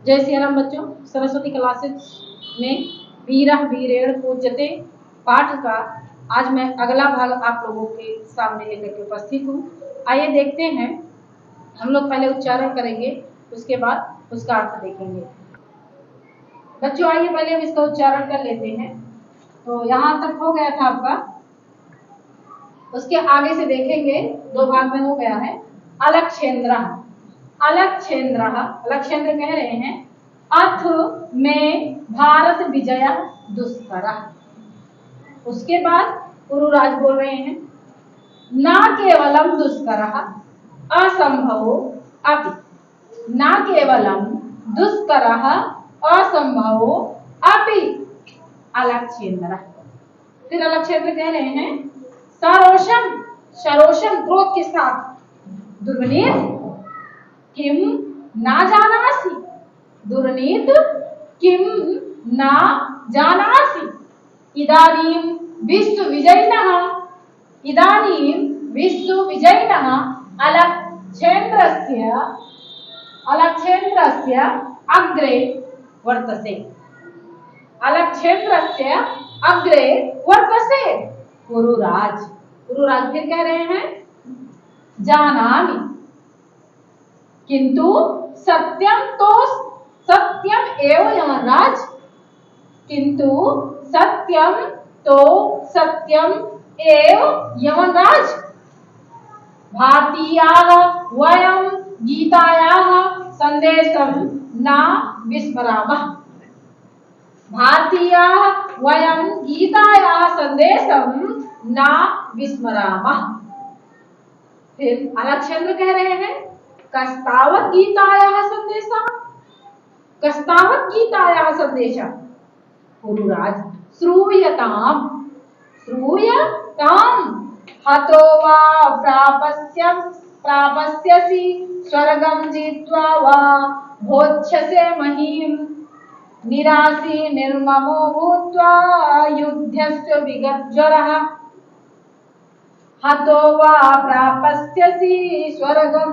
जय सिया राम बच्चों, सरस्वती क्लासेस में वीरः वीरेण पूज्यते पाठ का आज मैं अगला भाग आप लोगों के सामने लेकर के उपस्थित हूँ। आइए देखते हैं, हम लोग पहले उच्चारण करेंगे, उसके बाद उसका अर्थ देखेंगे। बच्चों आइए पहले हम इसका उच्चारण कर लेते हैं। तो यहाँ तक हो गया था आपका, उसके आगे से देखेंगे, दो भाग में हो गया है। अलक्षेन्द्रः, अलक्षेन्द्रः, अलक्षेन्द्र कह रहे हैं अथ में भारत विजय दुष्करः। उसके बाद पुरुराज बोल रहे हैं न केवलम दुष्करः असंभवो अपि, न केवलम दुष्करः असंभवो अपि अलक्षेन्द्रः। फिर अलक्षेन्द्र कह रहे हैं सरोषम, सरोषम क्रोध के साथ, दुर्विनीत किम ना जानासि, दुर्नीत किम ना जानासि, इदानीं विश्व विजयिनः, इदानीं विश्व विजयिनः अलक्षेन्द्रस्य, अलक्षेन्द्रस्य अग्रे वर्तसे, अलक्षेन्द्रस्य अग्रे वर्तसे पुरुराज। पुरुराज फिर कह रहे हैं जानामि किंतु सत्यम तो सत्यम एव यमराज, किंतु सत्यम तो सत्यम एव यमराज। भारतीयाः वयं गीतायाः संदेशं न विस्मरामः, भारतीयाः वयं गीतायाः संदेशं न विस्मरामः। फिर अलक्षेन्द्र कह रहे हैं कस्तावत् गीतायाः संदेशः, कस्तावत् गीतायाः संदेशः। पुरुराज श्रूयताम्, श्रूयताम् हतो वा प्रापस्यसि स्वर्गं जित्वा वा भोक्ष्यसे महीम्, निराशी निर्ममो भूत्वा युध्यस्य विगतज्वरः। हतो वा प्रापस्यसि स्वर्गं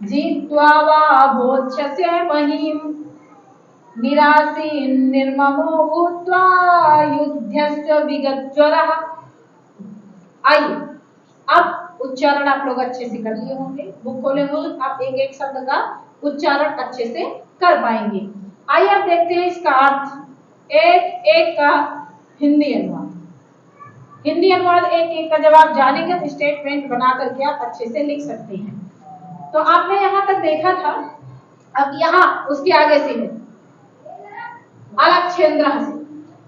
जित्वा वा भोक्ष्यसे महीम्, निराशी निर्ममो भूत्वा युध्यस्य विगतज्वरः। आइए अब उच्चारण आप लोग अच्छे से कर लिए होंगे, बुक खोले हो आप एक एक शब्द का उच्चारण अच्छे से कर पाएंगे। आइए अब देखते हैं इसका अर्थ, एक एक का हिंदी अनुवाद। हिंदी अनुवाद एक एक का जब आप जानेंगे तो स्टेटमेंट बना करके आप अच्छे से लिख सकते हैं। तो आपने यहाँ तक देखा था, अब यहाँ उसके आगे से है अलक्षेन्द्र से।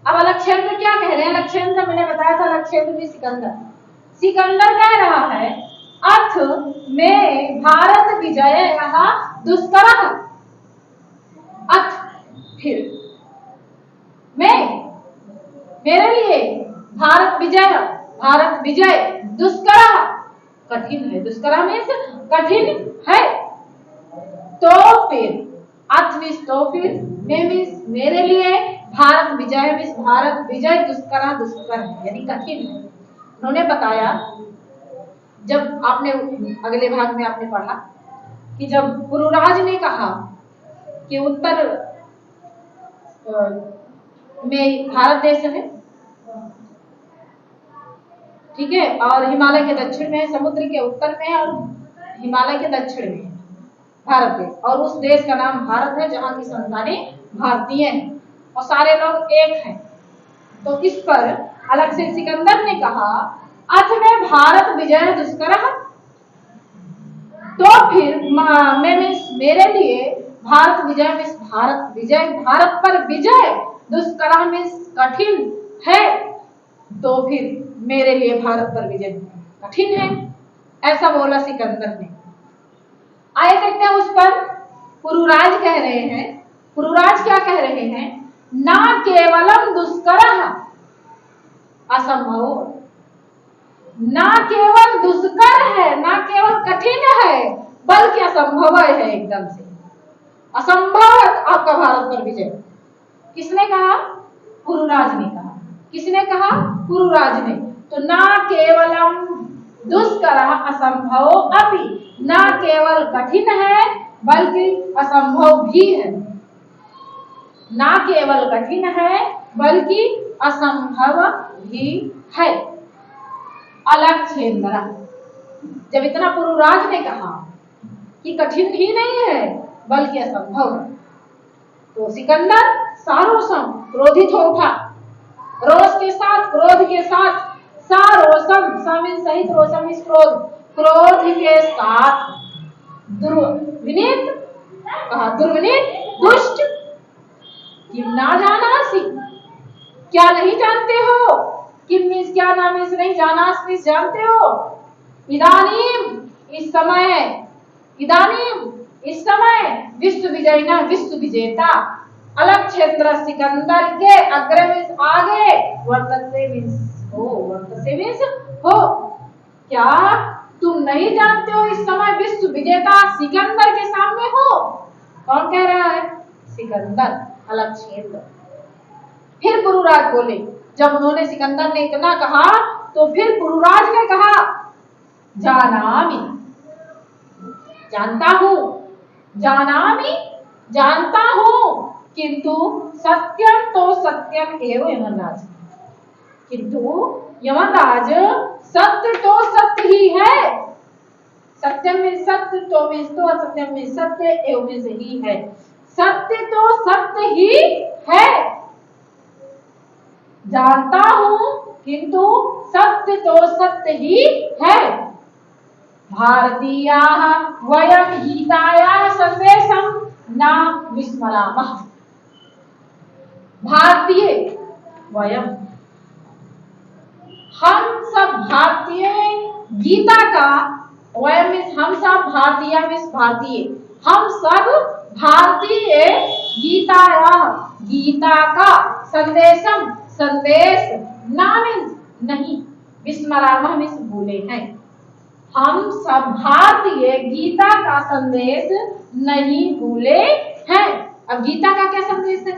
अब अलक्षेन्द्र क्या कह रहे हैं? अलक्षेन्द्र मैंने बताया था, अलक्षेन्द्र में सिकंदर, सिकंदर कह रहा है अथ में भारत विजय दुष्करः। अथ फिर में, मेरे लिए भारत विजय, भारत विजय दुष्करः कठिन है, दुष्करः मीन्स कठिन है। तो फिर अथ मीन्स तो फिर, में मीन्स मेरे लिए, भारत विजय मीन्स भारत विजय दुष्करः दुष्कर है यानी कठिन है। उन्होंने बताया, जब आपने अगले भाग में आपने पढ़ा कि जब पुरुराज ने कहा कि उत्तर में भारत देश है, ठीक है, और हिमालय के दक्षिण में है, समुद्र के उत्तर में है और हिमालय के दक्षिण में है भारत देश, और उस देश का नाम भारत है जहाँ की संतानें भारतीय हैं और सारे लोग एक हैं। तो इस पर अलग से सिकंदर ने कहा अथ में भारत विजय दुष्करः, तो फिर मैं मेरे लिए भारत विजय मीन्स भारत विजय, भारत पर विजय, दुष्करः मीन्स कठिन है, तो फिर मेरे लिए भारत पर विजय कठिन है, ऐसा बोला सिकंदर ने। आइए देखते हैं उस पर पुरुराज कह रहे हैं, पुरुराज क्या कह रहे हैं, ना केवलम दुष्करः असंभव, ना केवल दुष्कर है, ना केवल कठिन है, बल्कि असंभव है, एकदम से असंभव आपका भारत पर विजय। किसने कहा? पुरुराज ने कहा। किसने कहा? पुरुराज ने। तो ना केवलम दुष्करः असंभव अपि, ना केवल कठिन है बल्कि असंभव भी है। ना केवल कठिन है बल्कि असंभव भी है। अलक्षेन्द्र, जब इतना पुरुराज ने कहा कि कठिन ही नहीं है बल्कि असंभव है, तो सिकंदर सारोसम क्रोधित हो उठा। रोष के साथ, क्रोध के साथ, सारोसम सामिल सहित, रोषम इस क्रोध, क्रोध के साथ दुर्विनीत कहा, दुर्विनीत दुष्ट, किम ना जानासी, क्या नहीं जानते हो, किम मीन्स क्या, ना मीन्स नहीं, जानास मीन्स जानते हो। इदानीम इस समय, इदानीम इस समय, विश्व विजयना विश्व विजेता, अलक्षेत्र सिकंदर के अग्र मीन्स आगे, वर्तसे मीन्स हो, वर्तसे मीन्स हो, क्या तुम नहीं जानते हो इस समय विश्व विजेता सिकंदर के सामने हो। कौन कह रहा है? सिकंदर, अलक्षेत्र। फिर पुरुराज बोले, जब उन्होंने सिकंदर ने इतना कहा तो फिर पुरुराज ने कहा, जानामि, जानता हूं, जानामि, जानता हूं, किंतु सत्यम तो सत्यम एवं यमराज, किंतु यमराज सत्य तो सत्य ही है। सत्यम में सत्य, तो में तो, सत्यम में सत्य, एवं में ही है, सत्य तो सत्य ही है। जानता हूं किंतु सत्य तो सत्य ही है। भारतीयाः वयं गीतायाः संदेशं न विस्मरामः। भारतीय वयं, हम सब भारतीय गीता का, वयम मीन्स हम सब, भारतीय मीन्स भारतीय, हम सब भारतीय गीतायाः गीता का, संदेशम संदेश, ना मीन्स नहीं, विस्मरामः मीन्स भूले हैं, हम सब भारतीय गीता का संदेश नहीं भूले हैं। अब गीता का क्या संदेश है?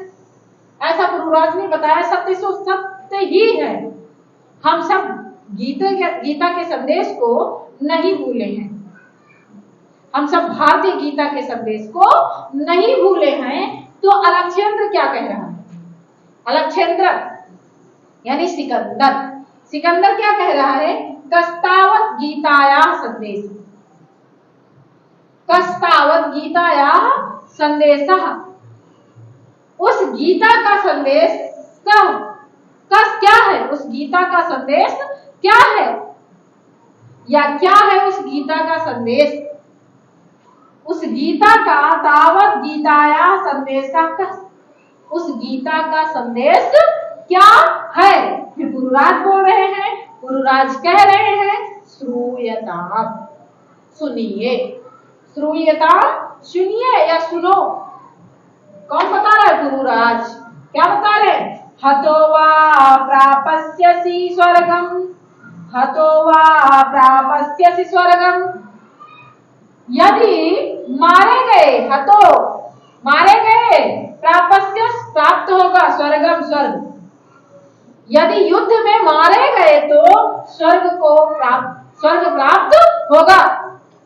ऐसा पुरुराज ने बताया, सत्य सो सत्य ही है, हम सब गीता के संदेश को नहीं भूले हैं, हम सब भारतीय गीता के संदेश को नहीं भूले हैं। तो अलक्षेन्द्र क्या कह रहा है? अलक्षेन्द्र यानी सिकंदर, सिकंदर क्या कह रहा है? कस्तावत गीताया संदेश, कस्तावत गीताया संदेशः, उस गीता का संदेश कस क्या है, उस गीता का संदेश क्या है, या क्या है उस गीता का संदेश, उस गीता का, तावत गीताया संदेशः, उस गीता का संदेश क्या है? फिर पुरुराज बोल रहे हैं, पुरुराज कह रहे हैं, श्रूयताम, सुनिए, श्रूयताम सुनिए या सुनो। कौन बता रहा है? पुरुराज। क्या बता रहे हैं? हतो वा प्रापस्यसि स्वर्गम, हतो वा प्रापस्यसि स्वर्गम, यदि मारे गए, हतो मारे गए, प्रापस्य प्राप्त होगा, स्वर्गम स्वर्ग, यदि युद्ध में मारे गए तो स्वर्ग प्राप्त होगा,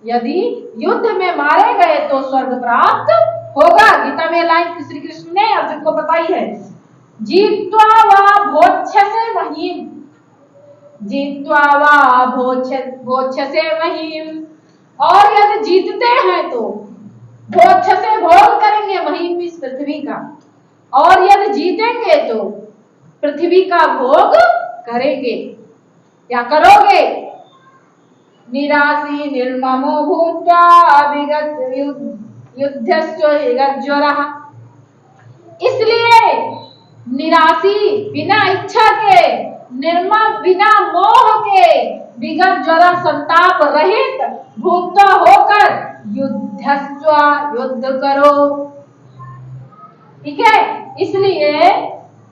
यदि युद्ध में मारे गए तो स्वर्ग प्राप्त होगा। गीता में लाइन श्री कृष्ण ने अर्जुन को बताई है, जीत्वा वा भोक्ष्यसे महीम, जीत्वा वा भोक्ष्यसे महीम, और यदि जीतते हैं तो भोक्ष्यसे भोग करेंगे, महीम इस पृथ्वी का, और यदि जीतेंगे तो पृथ्वी का भोग करेंगे या करोगे। निराशी निर्ममो भूत्वा विगत युद्धश्चोरः, इसलिए निराशी बिना इच्छा के, निर्मम बिना मोह के, विगत ज्वर संताप रहित, भूत होकर, युद्धस्व युद्ध करो। ठीक है, इसलिए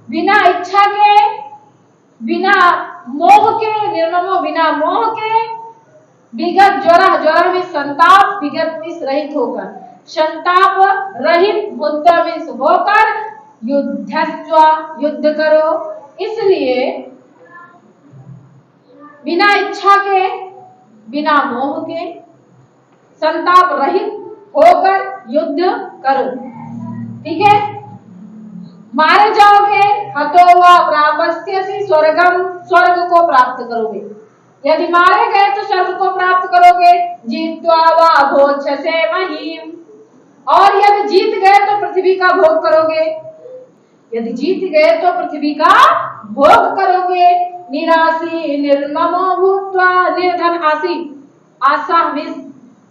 बिना इच्छा के, बिना मोह के, निर्ममो बिना मोह के, विगत ज्वर, ज्वर में संताप, विगत में रहित होकर, संताप रहित, बुद्ध में होकर, युद्धस्व युद्ध करो। इसलिए बिना इच्छा के, बिना मोह के, संताप रहित होकर युद्ध करो। ठीक है, मारे जाओगे हतो वा प्रापस्यसि स्वर्गम, स्वर्ग को प्राप्त करोगे। यदि मारे गए तो स्वर्ग को प्राप्त करोगे। जीत्वा वा भोक्षसे महीम, और यदि जीत गए तो पृथ्वी का भोग करोगे। यदि जीत गए तो पृथ्वी का भोग करोगे। निराशी निर्ममो भूत्वा, निर्धन आसी, आशा मीन्स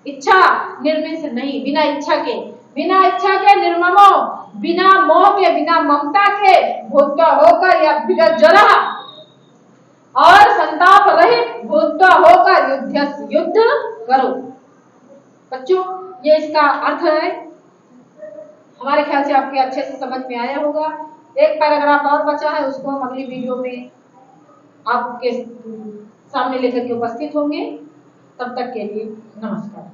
इच्छा, निर्मित नहीं, बिना इच्छा के, बिना इच्छा के, निर्ममो बिना मोह के, बिना ममता के, भूत्वा होकर या बिना जरा, और संताप रहित भूत्वा होकर युद्ध करो। बच्चों ये इसका अर्थ है। हमारे ख्याल से आपके अच्छे से समझ में आया होगा। एक पैराग्राफ और बचा है, उसको हम अगली वीडियो में आपके सामने लेकर के उपस्थित होंगे। तब तक के लिए नमस्कार।